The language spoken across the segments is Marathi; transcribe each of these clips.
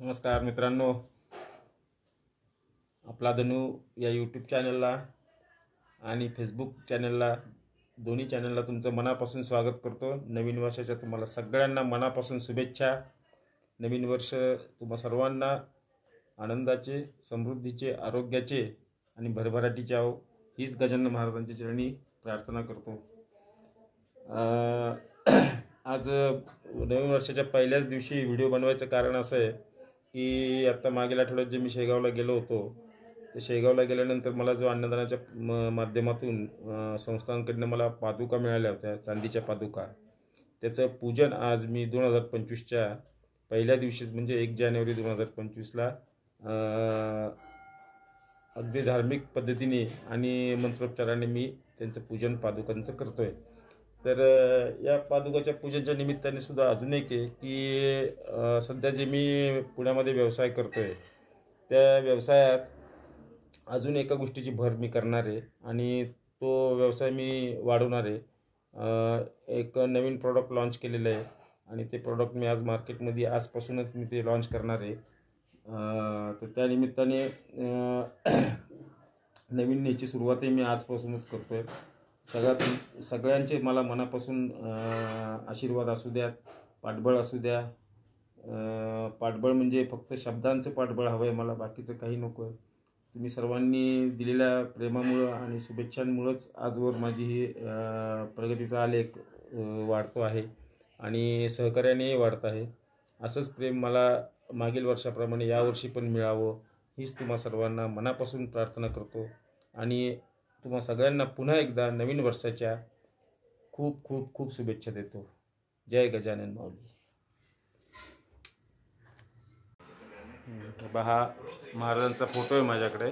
नमस्कार मित्रांनो, आपला धनू या यूट्यूब चॅनलला आणि फेसबुक चॅनलला, दोन्ही चॅनलला तुमचं मनापासून स्वागत करतो। नवीन वर्षाच्या तुम्हाला सगळ्यांना मनापासून शुभेच्छा। नवीन वर्ष तुम्हा सर्वांना आनंदाचे, समृद्धीचे, आरोग्याचे आणि भरभराटीचे आहो, हीच गजानन महाराजांच्या चरणी प्रार्थना करतो। आज नवीन वर्षाच्या पहिल्याच दिवशी व्हिडिओ बनवायचं कारण असं आहे की आता मागील आठवड्यात जे मी शेगावला गेलो होतो, ते शेगावला गेल्यानंतर मला जो अन्नदानाच्या माध्यमातून संस्थांकडून मला पादुका मिळाल्या होत्या, चांदीच्या पादुका, त्याचं पूजन आज मी 2025च्या पहिल्या दिवशी म्हणजे 1 जानेवारी 2025ला अगदी धार्मिक पद्धतीने आणि मंत्रोच्चाराने मी त्यांचं पूजन पादुकांचं करतोय। तर या पादुकाच्या पूजेच्या निमित्ताने सुद्धा अजून एक आहे की सध्या जे मी पुण्यामध्ये व्यवसाय करतोय, त्या व्यवसायात अजून एका गोष्टीची भर मी करणार आहे आणि तो व्यवसाय मी वाढवणार आहे। एक नवीन प्रॉडक्ट लॉन्च केलेलं आहे आणि ते प्रॉडक्ट मी आज मार्केटमध्ये आजपासूनच मी ते लॉन्च करणार आहे। तर त्या निमित्ताने नवीन याची सुरुवातही मी आजपासूनच करतोय। सगळ्यांचे मला मनापासून आशीर्वाद असू द्यात, पाठबळ असू द्या। पाठबळ म्हणजे फक्त शब्दांचं पाठबळ हवं आहे मला, बाकीचं काही नको आहे। तुम्ही सर्वांनी दिलेल्या प्रेमामुळं आणि शुभेच्छांमुळंच आजवर माझी ही प्रगतीचा आलेख वाढतो आहे आणि सहकार्यानेही वाढत आहे। असंच प्रेम मला मागील वर्षाप्रमाणे यावर्षी पण मिळावं, हीच तुम्हा सर्वांना मनापासून प्रार्थना करतो आणि तुम्हा सगळ्यांना पुन्हा एकदा नवीन वर्षाच्या खूप खूप खूप शुभेच्छा देतो। जय गजानन माऊली। हा महाराजांचा फोटो आहे माझ्याकडे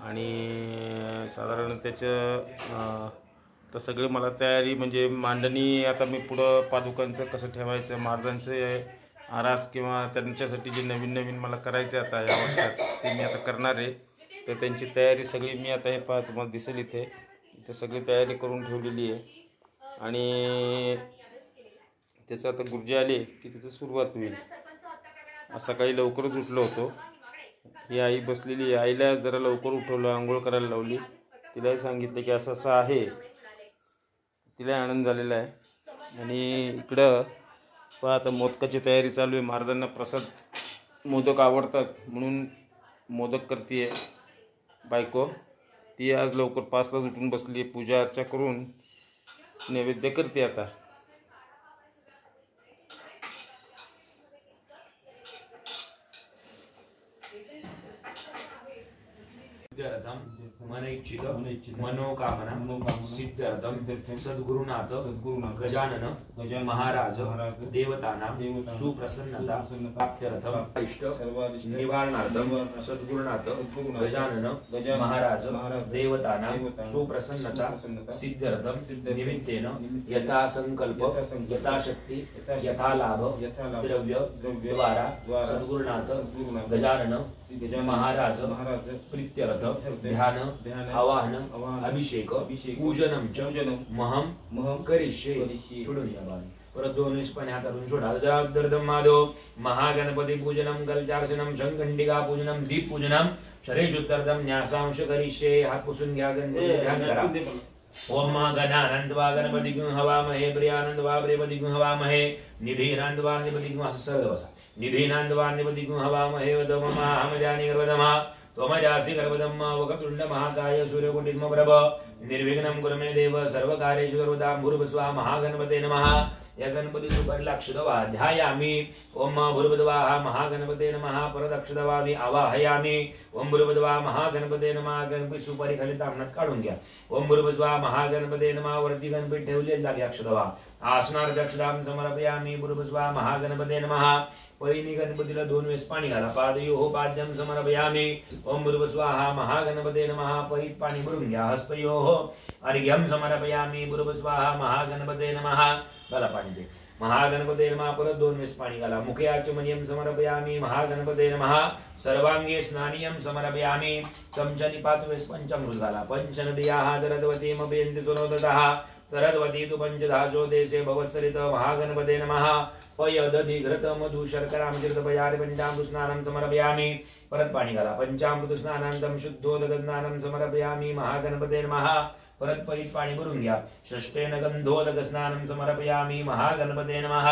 आणि साधारण त्याचं तर सगळे मला तयारी म्हणजे मांडणी, आता मी पुढं पादुकांचं कसं ठेवायचं, महाराजांचे आरास किंवा त्यांच्यासाठी जे नवीन नवीन मला करायचे आता या वर्षात ते मी आता करणार आहे। तर त्यांची तयारी सगळी मी आता हे पहा तुम्हाला दिसेल इथे सगळी तयारी करून ठेवलेली आहे आणि त्याचं आता गुरुजी आले की त्याची सुरुवात होईल। आज सकाळी लवकरच उठलो होतो, ही आई बसलेली आहे, आईला जरा लवकर उठवलं, आंघोळ करायला लावली, तिलाही सांगितलं की असं असं आहे, तिला आनंद झालेला आहे। आणि इकडं पहा आता मोदकाची तयारी चालू आहे। महाराजांना प्रसाद मोदक आवडतात म्हणून मोदक करते बायको, ती आज लवकर 5लाच उठून बसली, पूजा अर्चा करून नैवेद्य करते आता। मनोकामना सिद्ध्यर्थम सद्गुरुनाथ गजानन महाराज देवतानां सुप्रसन्नता प्राप्त्यर्थम इष्ट निवारणार्थम सद्गुरुनाथ गजानन महाराज देवतानां सुप्रसन्नता सिद्ध्यर्थम निमित्तेन यथा संकल्प यथा शक्ति यथा लाभ द्रव्य द्वारा सद्गुरुनाथ गजानन महाराज प्रीत्यर्थ ध्यान आवाहन अभिषेक पूजनम महम करिष्ये। परत 2 निष्पणे हातातून सोडा। जरादर्दम माधव महागणपती पूजनम कलचार्चनम शंखंडिका पूजनम दीप पूजनम शरेशुत्तरदम न्यासांश करिष्ये। हात पुसून घ्या, गणपती ध्यान करा। ओम गणानंदवा गणपती गुं हवामहे प्रियानंदवा प्रियपती गुं हवामहे निधीनांदवा निपती गुं। असं सरळ बसा। निधीनांदवा निपती गुं हवामहे वदम महामजानि गर्वदमा त्वमजासि गर्वदम वक्रतुंड महाकाय सूर्यकोटिम प्रभ निर्विघ्नं कुरु मे देव सर्वकार्येषु सर्वदा। भूर्भुवस्वाहा महागणपते नमः। या गणपती सुपरिलक्षितवा ध्यायामि। ओम भूर्भुवस्वाहा महागणपते नमः। परदक्षितवा मी आवाहयामि। ओम भूर्भुवस्वाहा महागणपते नमः। गणपती सुपारी खाली तामणात काढून घ्या। ओम भूर्भुवस्वाहा महागणपते नमः। वरती गणपती ठेवलेला जागी अक्षतवा आसनार्थ अक्षतां समर्पयामि। भूर्भुवस्वाहा महागणपते नमः। पहिली गणपतीला 2 वेळेस पाणी घाला। पादयोः पाद्यं समर्पयामि। ओम भूर्भुवस्वाहा महागणपते नमः। पहित पाणी भरून घ्या। हस्तयोः अर्घ्यं समर्पयामि। भूर्भुवस्वाहा महागणपते नमः। घाला पाणी दे। महागणपते नमः। परत 2 वेळेस पाणी घाला। मुखे आचमनीयं समर्पयामि। महागणपते नमः। सर्वांगे स्नानीयं समर्पयामि। चमच्यानी 5 वेळेस पंचामृत घाला। पंचनदीयाः दरद्वतीमभयन्ति सुनोदतः सरस्वती तु पंचधासो देशे भवत्सरित महागणपते नमः पयदधि घृत मधु शर्करामृतपयारि पंचामृत स्नानं समर्पयामि परत पाणी घाला पंचामृत स्नानांतम शुद्धोदक स्नानं समर्पयामि महागणपते नमः परत परीत पाणी भरून घ्या षष्ठेन गंधोदक स्नानं समर्पयामि महागणपते नमः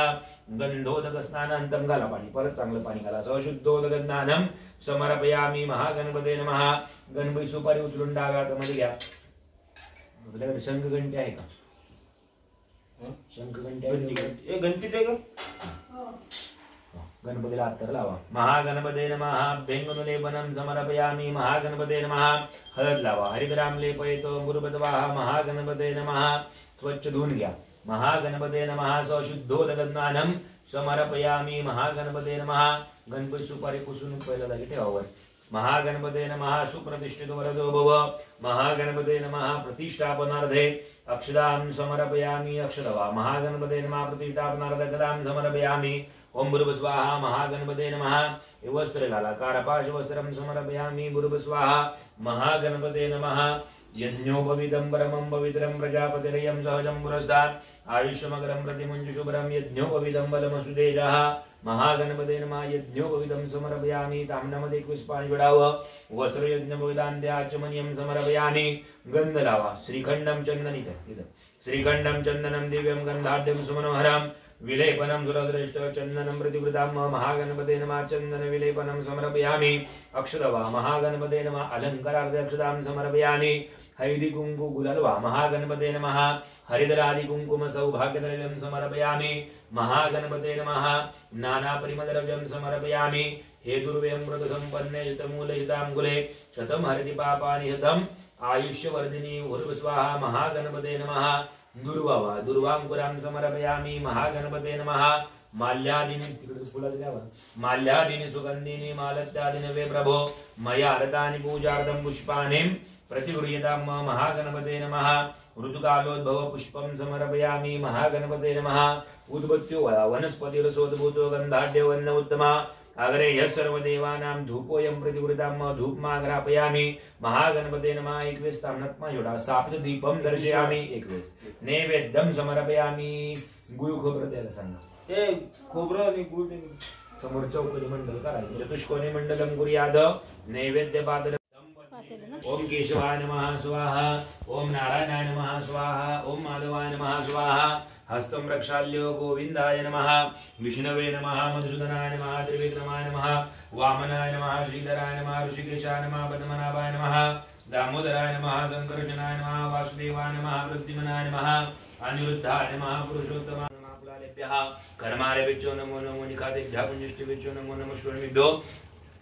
गंधोदक स्नानांतम घाला पाणी परत चांगलं पाणी घाला सशुद्धोदक स्नानं समर्पयामि महागणपते नमः गणपती सुपारी उचलून डाव्या हातामध्ये घ्या आपल्याकडे शंखघंटी आहे का शंखघंटी आहे घंटी ते का गणपतीला अत्तर लावा महागणपते नमः अभ्यंगनुलेपनं समर्पयामि महागणपते नमः हळद लावा हरिद्राम लेपयतो गुरुपतवाह महागणपते नमः स्वच्छ धुवून घ्या महागणपते नमः सशुद्धोदक स्नानं समर्पयामि महागणपते नमः गणपती सुपारी पुसून पहिला जागी ठेवावर महागणपते नमः सुप्रतिष्ठितो वरदो भव महागणपते नमः प्रतिष्ठापनार्थे अक्षदां समर्पयामि अक्षदवा महागणपते नमः प्रतिष्ठापनार्थे गदां समर्पयामि ओम भूर्भुवस्वाहा महागणपते नमः वस्त्र घाला कारपाश वस्त्रं समर्पयामि भूर्भुवस्वाहा महागणपते नमः यज्ञोपवीतं परमं पवित्रं प्रजापतिरयं सहजं पुरस्तात् आयुष्यमगरं प्रतिमुञ्च शुभ्रं यज्ञोपवीतं बलमसुतेजः महागणपते नमः यज्ञोपवीतं समर्पयामि ताम्रमध्ये 21 पाणी जोडावं वस्त्र यज्ञोपवीतांत्याचमनीयं समर्पयामि गंध लावा श्रीखंडं चंदनितं श्रीखंडं चंदनं दिव्यं गंधाढ्यं सुमनोहरं विलेपनं सुरदृष्ट चंदनं प्रतिवृतां महागणपते नमः चंदन विलेपनं समर्पयामि अक्षरवा महागणपते नमः अलंकारार्थे अक्षतां समर्पयामि हळदी कुंकु गुलालवा महागणपते नमः हरिद्रादि कुंकुम सौभाग्यद्रव्यं समर्पयामि महागणपते नमः नाना परिमलद्रव्यं समर्पयामि हेतुर्व्यं मृतसंपन्ने शतमूलहितांकुले शतं हरति पापानि हतम् आयुष्यवर्धिनी भूर्भुवस्वाहा महागणपते नमः दुर्वावा दुर्वांकुरां समर्पयामि महागणपते नमः माल्यादीनि तिकडे फुलाचं द्यावा माल्यादीनि सुगंधीनि मालत्यादीनि वे प्रभो मया रतानि पूजार्थं पुष्पाणि प्रतिगृह्यतां महागणपते नमः ऋतुकालोद्भव पुष्पं समर्पयामि महागणपते नमः उद्बत्यो वनस्पतिरसोद्भूतो गन्धाढ्यवन्न उत्तमा अग्रे यः सर्वदेवानां धूपोऽयं प्रतिगृहीतां धूपमाघ्रापयामि महागणपते नमः 21 ताम्रत्मा जोडा स्थापित दीपं दर्शयामि 21 नैवेद्यं समर्पयामि गुळ खोबरं द्यायला सांगा ए खोबरं आणि गुळ समोर चौकोनी मंडल करायचं चतुष्कोनी मंडलं कुर्याद नैवेद्य पात्र ओम केशवाय नमः स्वाहा ओम नारायणाय नमः स्वाहा ओम माधवाय नमः स्वाहा हस्तं रक्षाल्यो गोविंदाय नमः विष्णवे नमः मधुसूदनाय नमः त्रिविक्रमाय नमः वामनाय नमः श्रीधराय नमः ऋषिकेशाय नमः पद्मनाभाय नमः दामोदराय नमः संकर्षणाय नमः वासुदेवाय नमः वृद्धिमनाय नमः अनिरुद्धाय नमः पुरुषोत्तमाय नमः कुलालेभ्यः कर्मारेभ्यो नमो नमो निखातेभ्यः पुण्यष्टिभ्यो नमो नमः श्वर्मिभ्यो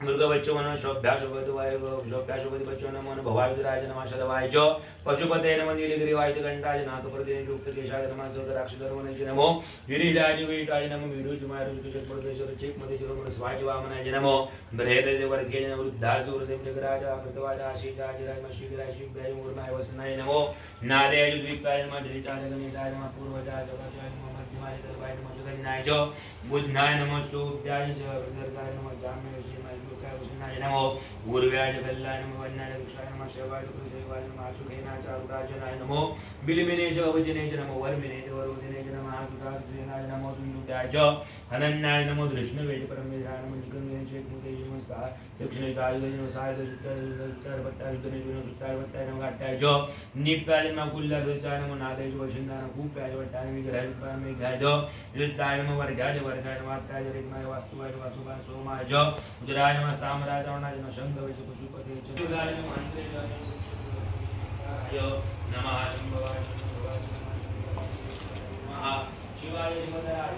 मृगवच्चो नमः शोभ्याशोभवाय शोभ्याशोभतिवच्चो नमो नमः भवायुधराय नमः शतवाय च पशुपते नमः नीलगिरिवाय कंठाय नागप्रतिने युक्तकेशाय नमः सौदराक्षधर्मने नमो गिरिराज वेटाय नमः विरुजुमाय रुजुचप्रदेशर चेकमते जरोमर स्वाय वामनाय नमो बृहदेव वर्गे नमः वृद्धासुरदेव जगराज अमृतवाज आशीषाज राजमशीराय शिवराय मूर्णाय वसनाय नमो नादेय द्वीपाय नमः धृताय गणेशाय नमः पूर्वजाय जगताय नमः मध्यमाय सर्वाय नमः जगन्नाय च बुद्धाय नमः शोभ्याय च वृद्धर्गाय नमः जाम्य नमो गुरुव्याय कल्याण नमो वन्याय वृक्षाय नमः शिवाय गुरुदेवाय नमः सुखेनाय चारुराजनाय नमो बिलमिने च वचने च नमो वर्मिने च वरुदिने च नमः सुधार्जनाय नमो दुन्दुभ्याय च हनन्याय नमो धृष्णवे च परमेशाय नमो निकंदे च मुते नमः दक्षिणेताय नमः साय सुत्तर पत्ताय सुत्तर पत्ताय नमः गाट्याय च निप्याय नमः कुल्लर्चाय नमो नादे च वशिंदान कूप्याय वट्टाय विग्रहाय परमे गाय च युत्ताय नमः वर्गाय नमः वात्ताय रेग्माय वास्तुवाय वासुवाय सोमाय च उदराय नमः सामराय चरणाय नमः शंभवे च पशुपते च उदराय नमः मंत्रेय नमः शंभवाय नमः शिवाय शिवदाय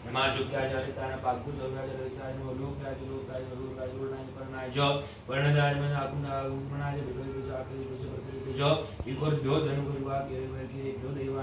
नमः शुक्राय हरिताय पाकु सौराय हरिताय लोकाय लोकाय लोकाय लोकाय परनाय ज वर्णदाय मन आकुनाय उपमनाय विदोय जाके विदोय जो इकोर भ्यो धनु गुरुवा के भ्यो देवा